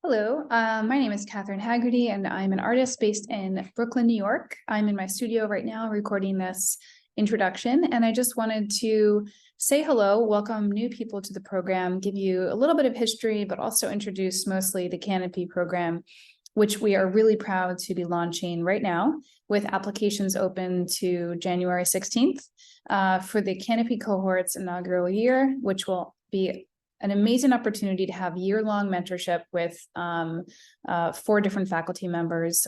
Hello, my name is Catherine Haggerty, and I'm an artist based in Brooklyn, New York. I'm in my studio right now recording this introduction, and I just wanted to say hello, welcome new people to the program, give you a little bit of history, but also introduce mostly the Canopy program, which we are really proud to be launching right now with applications open to January 16th for the Canopy cohort's inaugural year, which will be an amazing opportunity to have year-long mentorship with 4 different faculty members,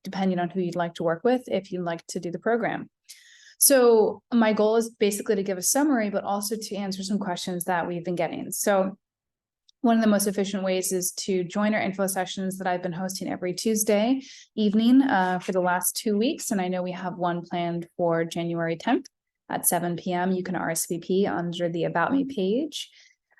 depending on who you'd like to work with if you'd like to do the program. So my goal is basically to give a summary, but also to answer some questions that we've been getting. So one of the most efficient ways is to join our info sessions that I've been hosting every Tuesday evening for the last 2 weeks. And I know we have one planned for January 10th at 7 p.m. You can RSVP under the About Me page.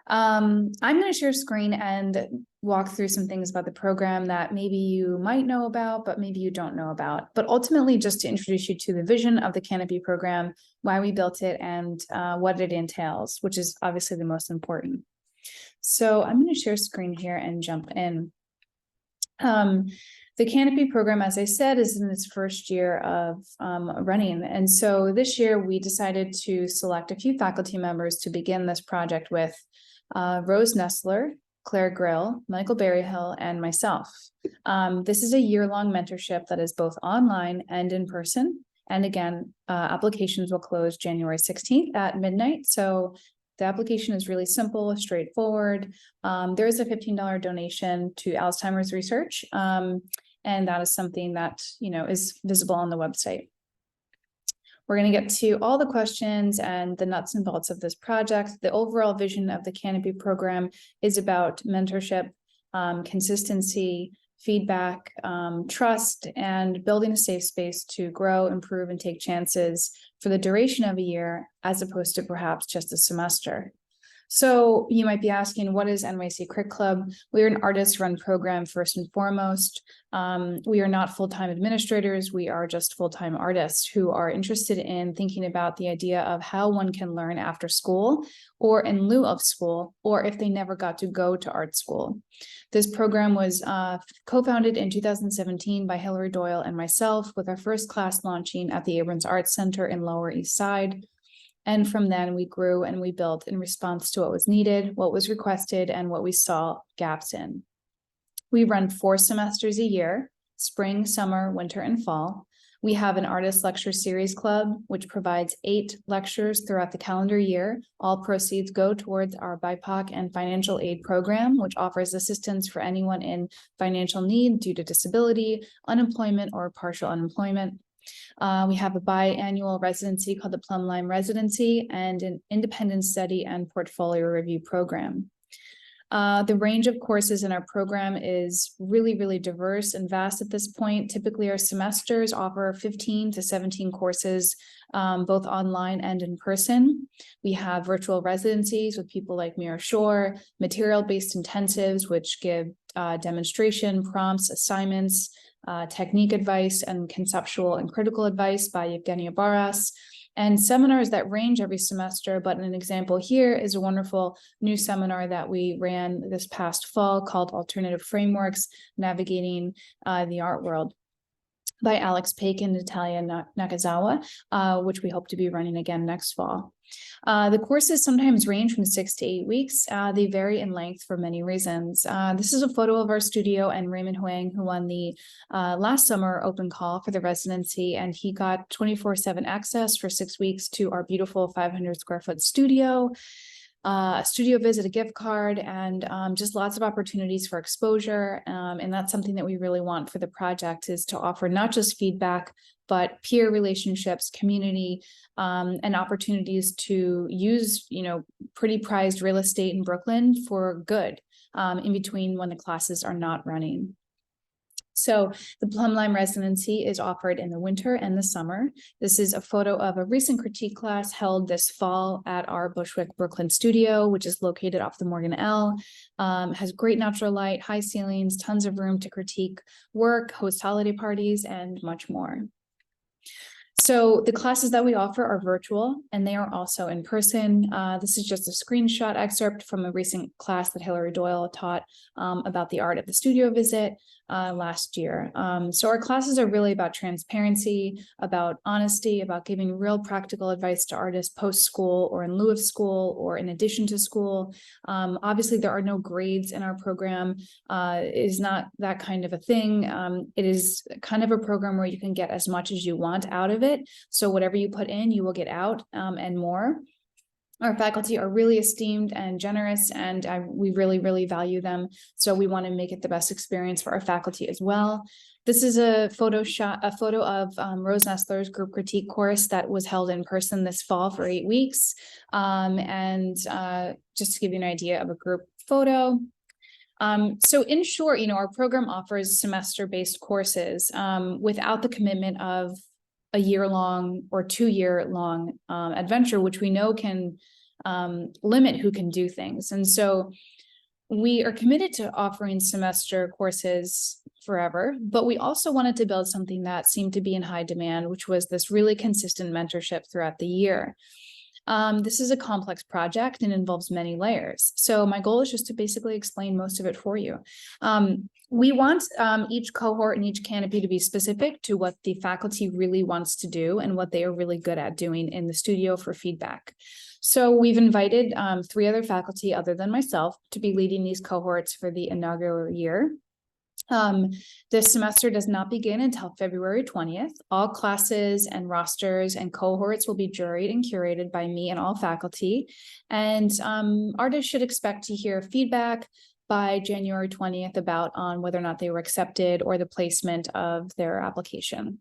I'm going to share screen and walk through some things about the program that maybe you might know about, but maybe you don't know about. But ultimately, just to introduce you to the vision of the Canopy program, why we built it, and what it entails, which is obviously the most important. So I'm going to share screen here and jump in. The Canopy program, as I said, is in its first year of running. And so this year we decided to select a few faculty members to begin this project with. Rose Nestler, Claire Grill, Michael Berryhill, and myself. This is a year-long mentorship that is both online and in person. And again, applications will close January 16th at midnight. So the application is really simple, straightforward. There is a $15 donation to Alzheimer's research. And that is something that, is visible on the website. We're going to get to all the questions and the nuts and bolts of this project. The overall vision of the Canopy program is about mentorship, consistency, feedback, trust, and building a safe space to grow, improve, and take chances for the duration of a year, as opposed to perhaps just a semester. So you might be asking, what is NYC Crit Club? We are an artist-run program first and foremost. We are not full-time administrators. We are just full-time artists who are interested in thinking about the idea of how one can learn after school or in lieu of school, or if they never got to go to art school. This program was co-founded in 2017 by Hillary Doyle and myself, with our first class launching at the Abrams Arts Center in Lower East Side. And from then we grew and we built in response to what was needed, what was requested, and what we saw gaps in. We run 4 semesters a year: spring, summer, winter, and fall. We have an artist lecture series club, which provides 8 lectures throughout the calendar year. All proceeds go towards our BIPOC and financial aid program, which offers assistance for anyone in financial need due to disability, unemployment, or partial unemployment. We have a biannual residency called the Plum Lime Residency and an independent study and portfolio review program. The range of courses in our program is really, really diverse and vast at this point. Typically, our semesters offer 15 to 17 courses, both online and in person. We have virtual residencies with people like Mira Shore, material-based intensives, which give demonstration, prompts, assignments, technique advice, and conceptual and critical advice by Evgenia Barras, and seminars that range every semester. But an example here is a wonderful new seminar that we ran this past fall called Alternative Frameworks, Navigating the Art World, by Alex Paik and Natalia Nakazawa, which we hope to be running again next fall. The courses sometimes range from 6 to 8 weeks. They vary in length for many reasons. This is a photo of our studio and Raymond Huang, who won the last summer open call for the residency, and he got 24/7 access for 6 weeks to our beautiful 500 square foot studio, a studio visit, a gift card, and just lots of opportunities for exposure. And that's something that we really want for the project, is to offer not just feedback, but peer relationships, community, and opportunities to use, pretty prized real estate in Brooklyn for good in between when the classes are not running. So the Plum Lime Residency is offered in the winter and the summer. This is a photo of a recent critique class held this fall at our Bushwick, Brooklyn studio, which is located off the Morgan L. Has great natural light, high ceilings, tons of room to critique work, host holiday parties, and much more. So the classes that we offer are virtual and they are also in person. This is just a screenshot excerpt from a recent class that Hilary Doyle taught about the art of the studio visit last year. So our classes are really about transparency, about honesty, about giving real practical advice to artists post-school or in lieu of school or in addition to school. Obviously, there are no grades in our program. It is not that kind of a thing. It is kind of a program where you can get as much as you want out of it. So whatever you put in, you will get out and more. Our faculty are really esteemed and generous, and we really, really value them. So we want to make it the best experience for our faculty as well. This is a photo of Rose Nestler's group critique course that was held in person this fall for 8 weeks. Just to give you an idea of a group photo. So in short, our program offers semester-based courses without the commitment of a year-long or 2-year-long adventure, which we know can limit who can do things. And so we are committed to offering semester courses forever, but we also wanted to build something that seemed to be in high demand, which was this really consistent mentorship throughout the year. This is a complex project and involves many layers. So my goal is just to basically explain most of it for you. We want each cohort and each canopy to be specific to what the faculty really wants to do and what they are really good at doing in the studio for feedback. So we've invited 3 other faculty other than myself to be leading these cohorts for the inaugural year. This semester does not begin until February 20th. All classes and rosters and cohorts will be juried and curated by me and all faculty. And artists should expect to hear feedback by January 20th about on whether or not they were accepted or the placement of their application.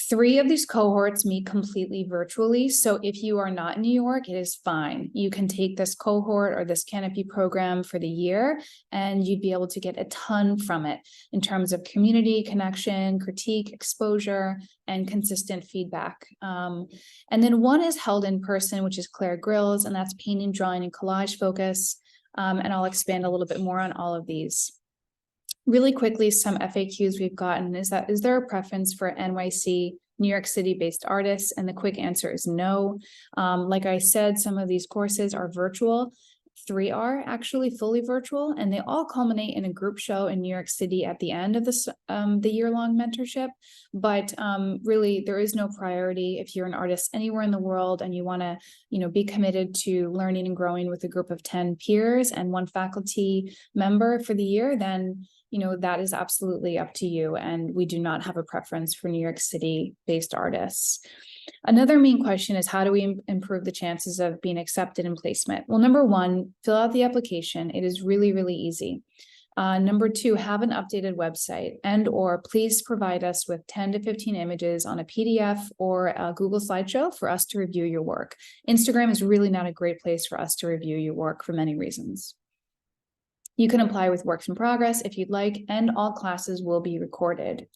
3 of these cohorts meet completely virtually. So if you are not in New York, it is fine. You can take this cohort or this Canopy program for the year, and you'd be able to get a ton from it in terms of community connection, critique, exposure, and consistent feedback. And then 1 is held in person, which is Claire Grill's, and that's painting, drawing, and collage focus. And I'll expand a little bit more on all of these. Really quickly, some FAQs we've gotten is there a preference for NYC, New York City-based artists? And the quick answer is no. Like I said, some of these courses are virtual. 3 are actually fully virtual, and they all culminate in a group show in New York City at the end of this the year-long mentorship. But really, there is no priority. If you're an artist anywhere in the world and you want to, be committed to learning and growing with a group of 10 peers and 1 faculty member for the year, then that is absolutely up to you. And we do not have a preference for New York City-based artists. Another main question is, how do we improve the chances of being accepted in placement? Well, number 1, fill out the application. It is really, really easy. Number 2, have an updated website, and/or please provide us with 10 to 15 images on a PDF or a Google slideshow for us to review your work. Instagram is really not a great place for us to review your work for many reasons. You can apply with works in progress if you'd like, and all classes will be recorded.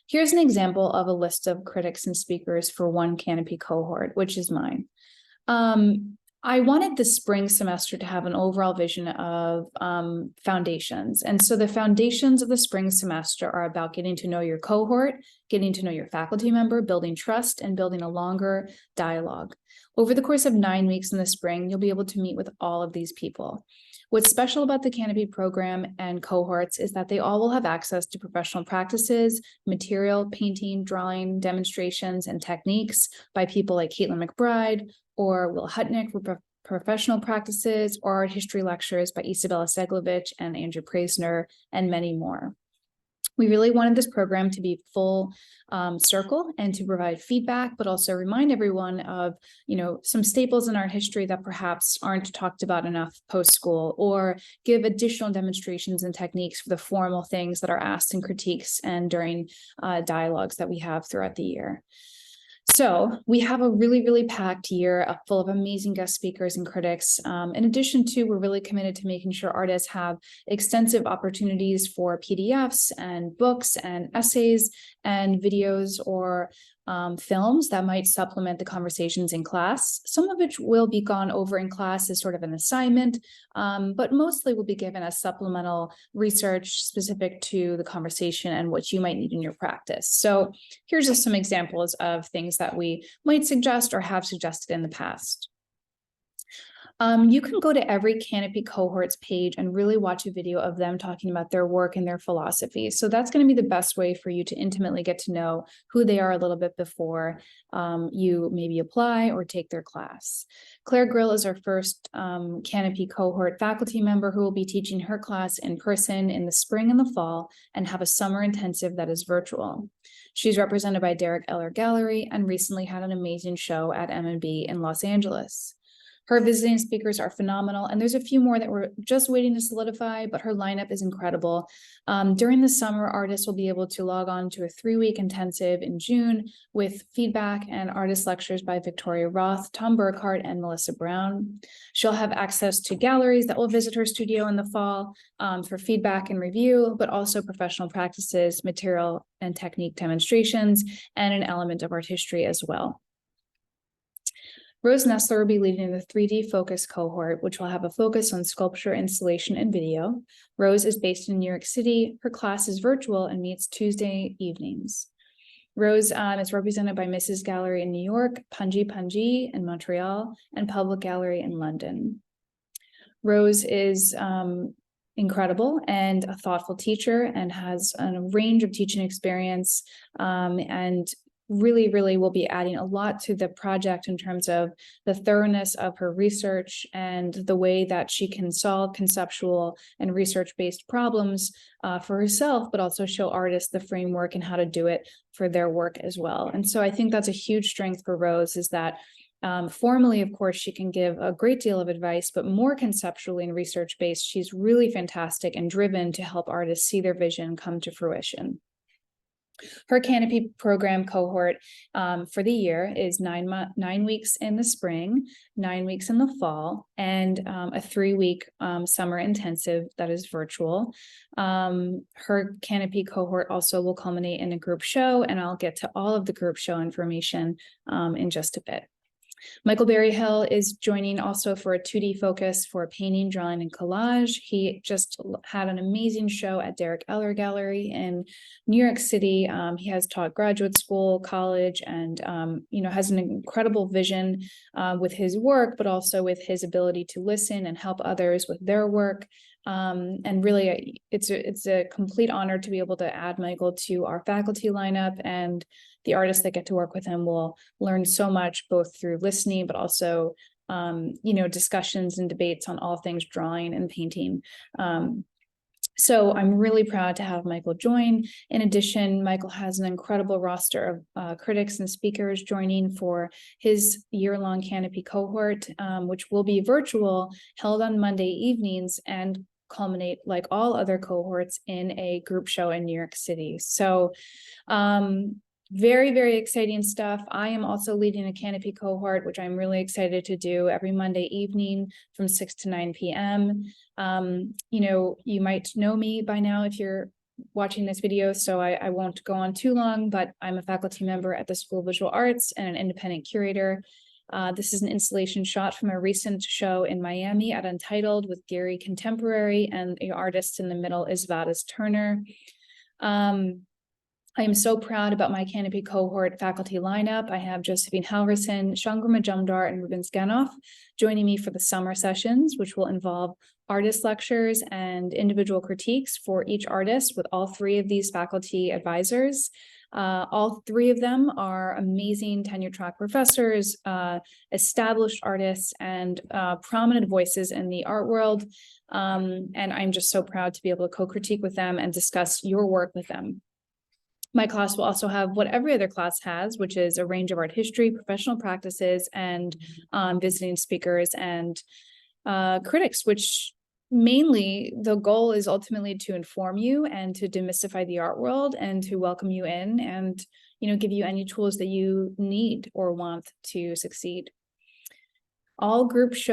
Here's an example of a list of critics and speakers for 1 Canopy cohort, which is mine. I wanted the spring semester to have an overall vision of foundations. And so the foundations of the spring semester are about getting to know your cohort, getting to know your faculty member, building trust, and building a longer dialogue. Over the course of 9 weeks in the spring, you'll be able to meet with all of these people. What's special about the Canopy program and cohorts is that they all will have access to professional practices, material, painting, drawing, demonstrations, and techniques by people like Caitlin McBride or Will Hutnick for professional practices, or art history lectures by Isabella Seglovich and Andrew Preisner, and many more. We really wanted this program to be full circle and to provide feedback, but also remind everyone of, some staples in our history that perhaps aren't talked about enough post-school, or give additional demonstrations and techniques for the formal things that are asked in critiques and during dialogues that we have throughout the year. So we have a really, really packed year full of amazing guest speakers and critics. In addition to, we're really committed to making sure artists have extensive opportunities for PDFs and books and essays and videos or films that might supplement the conversations in class. Some of which will be gone over in class as sort of an assignment, but mostly will be given as supplemental research specific to the conversation and what you might need in your practice. So here's just some examples of things that we might suggest or have suggested in the past. You can go to every Canopy cohort's page and really watch a video of them talking about their work and their philosophy. So that's going to be the best way for you to intimately get to know who they are a little bit before you maybe apply or take their class. Claire Grill is our first Canopy cohort faculty member who will be teaching her class in person in the spring and the fall and have a summer intensive that is virtual. She's represented by Derek Eller Gallery and recently had an amazing show at M&B in Los Angeles. Her visiting speakers are phenomenal, and there's a few more that we're just waiting to solidify, but her lineup is incredible. During the summer, artists will be able to log on to a 3-week intensive in June with feedback and artist lectures by Victoria Roth, Tom Burkhart, and Melissa Brown. She'll have access to galleries that will visit her studio in the fall for feedback and review, but also professional practices, material and technique demonstrations, and an element of art history as well. Rose Nestler will be leading the 3D Focus cohort, which will have a focus on sculpture, installation, and video. Rose is based in New York City. Her class is virtual and meets Tuesday evenings. Rose is represented by Mrs. Gallery in New York, Punji Punji in Montreal, and Public Gallery in London. Rose is incredible and a thoughtful teacher and has a range of teaching experience and really will be adding a lot to the project in terms of the thoroughness of her research and the way that she can solve conceptual and research-based problems for herself, but also show artists the framework and how to do it for their work as well. And so I think that's a huge strength for Rose, is that formally, of course, she can give a great deal of advice, but more conceptually and research-based, she's really fantastic and driven to help artists see their vision come to fruition. Her Canopy Program cohort for the year is 9 weeks in the spring, 9 weeks in the fall, and a 3-week summer intensive that is virtual. Her Canopy cohort also will culminate in a group show, and I'll get to all of the group show information in just a bit. Michael Berryhill is joining also for a 2D focus for painting, drawing, and collage. He just had an amazing show at Derek Eller Gallery in New York City. He has taught graduate school, college, and has an incredible vision with his work, but also with his ability to listen and help others with their work. And really, it's a complete honor to be able to add Michael to our faculty lineup, and the artists that get to work with him will learn so much, both through listening, but also, discussions and debates on all things drawing and painting. So I'm really proud to have Michael join. In addition, Michael has an incredible roster of critics and speakers joining for his year-long Canopy cohort, which will be virtual, held on Monday evenings, and culminate, like all other cohorts, in a group show in New York City. So very exciting stuff. I am also leading a Canopy cohort, which I'm really excited to do every Monday evening from 6 to 9 p.m. You might know me by now if you're watching this video, so I won't go on too long, but I'm a faculty member at the School of Visual Arts and an independent curator. This is an installation shot from a recent show in Miami at Untitled with Gary Contemporary, and the artist in the middle is Vadis Turner. I am so proud about my Canopy cohort faculty lineup. I have Josephine Halverson, Shankar Majumdar, and Ruben Scanoff joining me for the summer sessions, which will involve artist lectures and individual critiques for each artist with all 3 of these faculty advisors. All 3 of them are amazing tenure-track professors, established artists, and prominent voices in the art world. And I'm just so proud to be able to co-critique with them and discuss your work with them. My class will also have what every other class has, which is a range of art history, professional practices, and visiting speakers and critics, which mainly the goal is ultimately to inform you and to demystify the art world and to welcome you in and, give you any tools that you need or want to succeed. All cohorts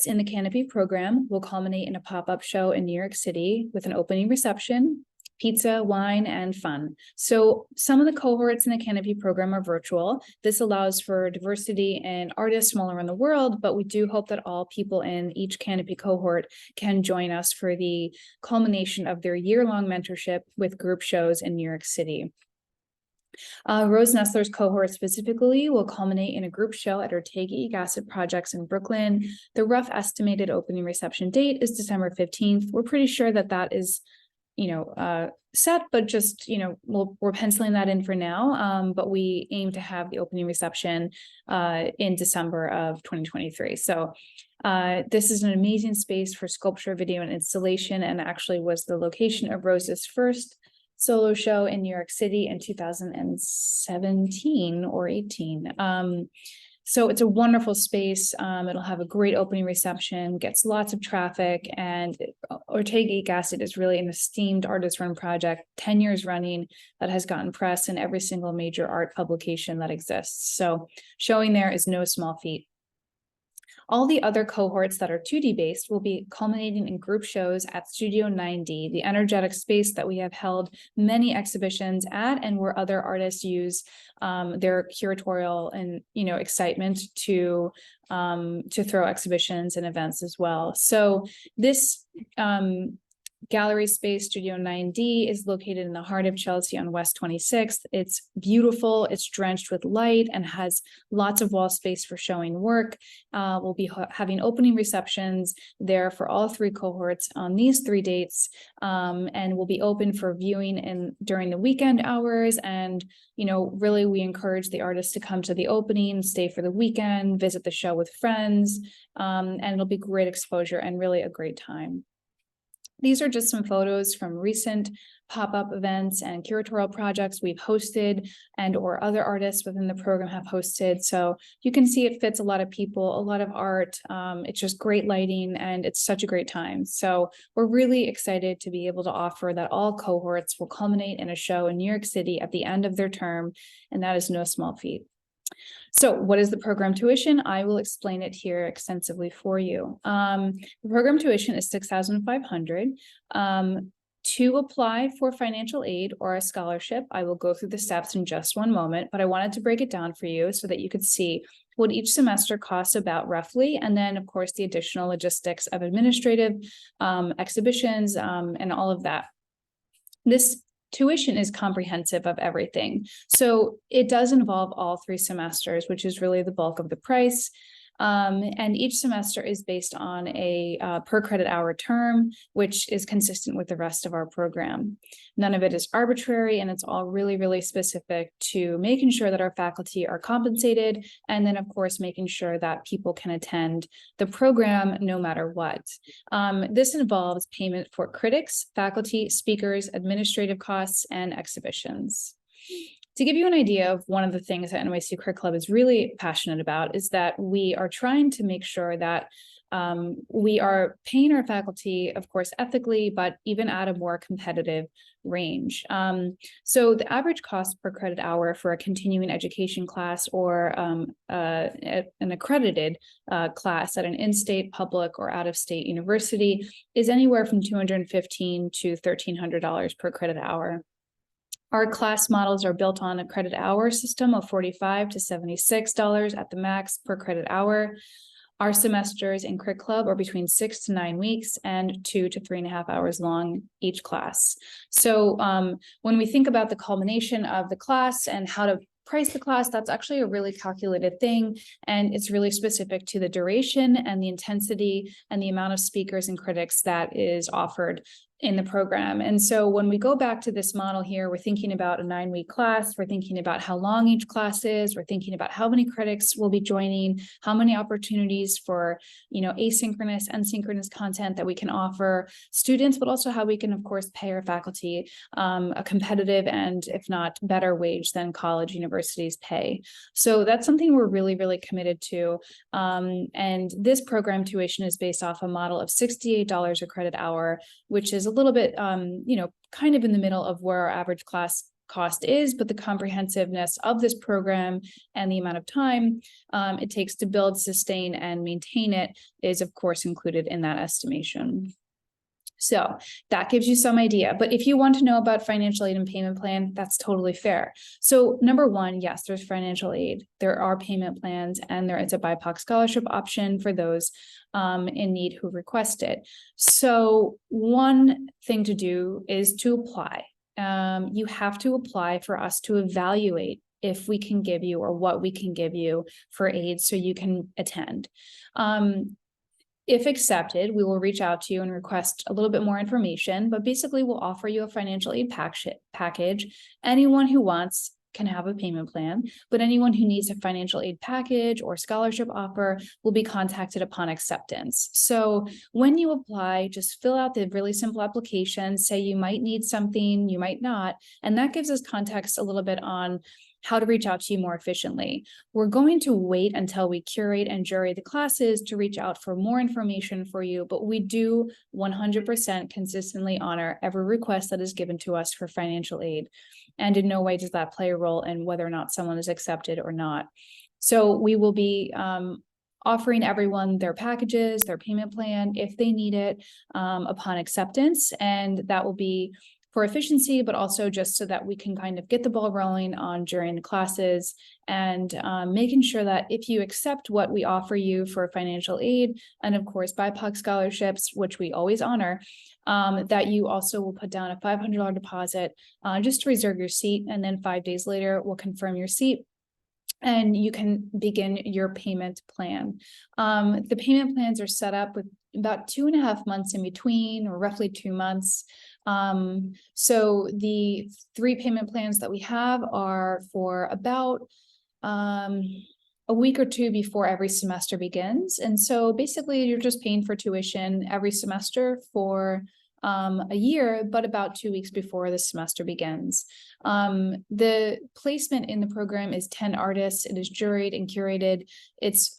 in the Canopy program will culminate in a pop-up show in New York City with an opening reception. pizza, wine, and fun. So some of the cohorts in the Canopy program are virtual. This allows for diversity in artists from all around the world, but we do hope that all people in each Canopy cohort can join us for the culmination of their year-long mentorship with group shows in New York City. Rose Nestler's cohort specifically will culminate in a group show at her Ortega Gasset projects in Brooklyn. The rough estimated opening reception date is December 15th. We're pretty sure that that is, set, but just, we're penciling that in for now. But we aim to have the opening reception in December of 2023. So this is an amazing space for sculpture, video, and installation, and actually was the location of Rose's first solo show in New York City in 2017 or 18. So it's a wonderful space. It'll have a great opening reception, gets lots of traffic, and Ortega Gasset is really an esteemed artist-run project, 10 years running, that has gotten press in every single major art publication that exists. So showing there is no small feat. All the other cohorts that are 2D based will be culminating in group shows at Studio 9D, the energetic space that we have held many exhibitions at, and where other artists use their curatorial and excitement to throw exhibitions and events as well. So this gallery space, Studio 9D, is located in the heart of Chelsea on West 26th. It's beautiful, it's drenched with light, and has lots of wall space for showing work. We'll be having opening receptions there for all three cohorts on these 3 dates, and will be open for viewing during the weekend hours. And really we encourage the artists to come to the opening, stay for the weekend, visit the show with friends, and it'll be great exposure and really a great time. These are just some photos from recent pop-up events and curatorial projects we've hosted and or other artists within the program have hosted. So you can see it fits a lot of people, a lot of art. It's just great lighting, and it's such a great time. So we're really excited to be able to offer that all cohorts will culminate in a show in New York City at the end of their term, and that is no small feat. So what is the program tuition? I will explain it here extensively for you. The program tuition is $6,500. To apply for financial aid or a scholarship, I will go through the steps in just one moment, but I wanted to break it down for you so that you could see what each semester costs about roughly, and then of course the additional logistics of administrative exhibitions and all of that. This tuition is comprehensive of everything. So it does involve all 3 semesters, which is really the bulk of the price. And each semester is based on a per credit hour term, which is consistent with the rest of our program. None of it is arbitrary, and it's all really, really specific to making sure that our faculty are compensated, and then of course making sure that people can attend the program no matter what. This involves payment for critics, faculty, speakers, administrative costs, and exhibitions. To give you an idea of one of the things that NYC Crit Club is really passionate about is that we are trying to make sure that we are paying our faculty, of course, ethically, but even at a more competitive range. So the average cost per credit hour for a continuing education class or an accredited class at an in-state, public, or out-of-state university is anywhere from $215 to $1,300 per credit hour. Our class models are built on a credit hour system of $45 to $76 at the max per credit hour. Our semesters in Crit Club are between 6 to 9 weeks and 2 to 3.5 hours long each class. So when we think about the culmination of the class and how to price the class, that's actually a really calculated thing, and it's really specific to the duration and the intensity and the amount of speakers and critics that is offered in the program. And so when we go back to this model here, we're thinking about a 9-week class, we're thinking about how long each class is, we're thinking about how many critics will be joining, how many opportunities for, asynchronous and synchronous content that we can offer students, but also how we can, of course, pay our faculty a competitive and, if not better wage than college universities pay. So that's something we're really, really committed to. And this program tuition is based off a model of $68 a credit hour, which is a little bit, kind of in the middle of where our average class cost is, but the comprehensiveness of this program and the amount of time it takes to build, sustain, and maintain it is, of course, included in that estimation. So that gives you some idea. But if you want to know about financial aid and payment plan, that's totally fair. So number one, yes, there's financial aid. There are payment plans, and there is a BIPOC scholarship option for those in need who request it. So one thing to do is to apply. You have to apply for us to evaluate if we can give you or what we can give you for aid so you can attend. If accepted, we will reach out to you and request a little bit more information, but basically we'll offer you a financial aid package. Anyone who wants can have a payment plan, but anyone who needs a financial aid package or scholarship offer will be contacted upon acceptance. So when you apply, just fill out the really simple application, say you might need something, you might not, and that gives us context a little bit on how to reach out to you more efficiently. We're going to wait until we curate and jury the classes to reach out for more information for you, but we do 100% consistently honor every request that is given to us for financial aid. And in no way does that play a role in whether or not someone is accepted or not. So we will be offering everyone their packages, their payment plan, if they need it, upon acceptance. And that will be for efficiency, but also just so that we can kind of get the ball rolling on during the classes and making sure that if you accept what we offer you for financial aid, and of course BIPOC scholarships, which we always honor, that you also will put down a $500 deposit just to reserve your seat. And then 5 days later, we'll confirm your seat and you can begin your payment plan. The payment plans are set up with about 2.5 months in between, or roughly 2 months. So the 3 payment plans that we have are for about a week or 2 before every semester begins. And so basically you're just paying for tuition every semester for a year, but about 2 weeks before the semester begins. The placement in the program is 10 artists. It is juried and curated. It's,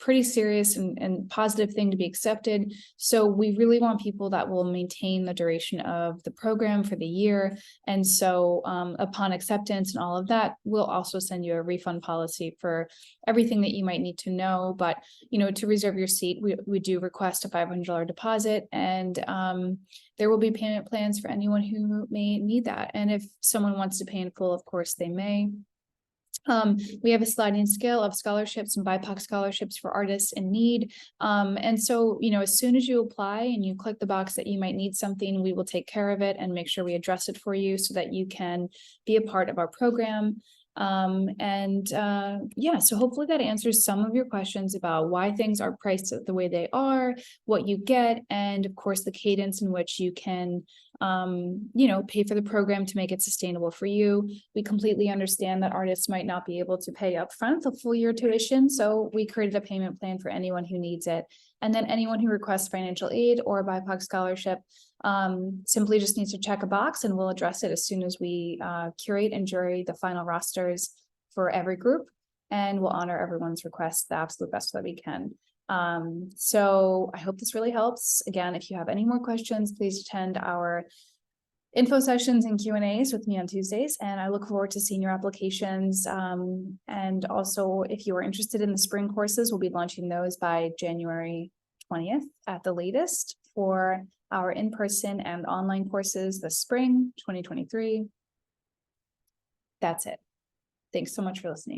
pretty serious and positive thing to be accepted. So we really want people that will maintain the duration of the program for the year. And so upon acceptance and all of that, we'll also send you a refund policy for everything that you might need to know. But, to reserve your seat, we do request a $500 deposit, and there will be payment plans for anyone who may need that. And if someone wants to pay in full, of course they may. We have a sliding scale of scholarships and BIPOC scholarships for artists in need. And so, as soon as you apply and you click the box that you might need something, we will take care of it and make sure we address it for you so that you can be a part of our program. So hopefully that answers some of your questions about why things are priced the way they are, what you get, and of course the cadence in which you can pay for the program to make it sustainable for you. We completely understand that artists might not be able to pay upfront the full year tuition, so we created a payment plan for anyone who needs it. And then anyone who requests financial aid or a BIPOC scholarship simply just needs to check a box, and we'll address it as soon as we curate and jury the final rosters for every group, and we'll honor everyone's request the absolute best that we can. So I hope this really helps. Again, if you have any more questions, please attend our info sessions and Q&As with me on Tuesdays, and I look forward to seeing your applications. And also, if you are interested in the spring courses, we'll be launching those by January 20th at the latest for our in-person and online courses this spring 2023. That's it. Thanks so much for listening.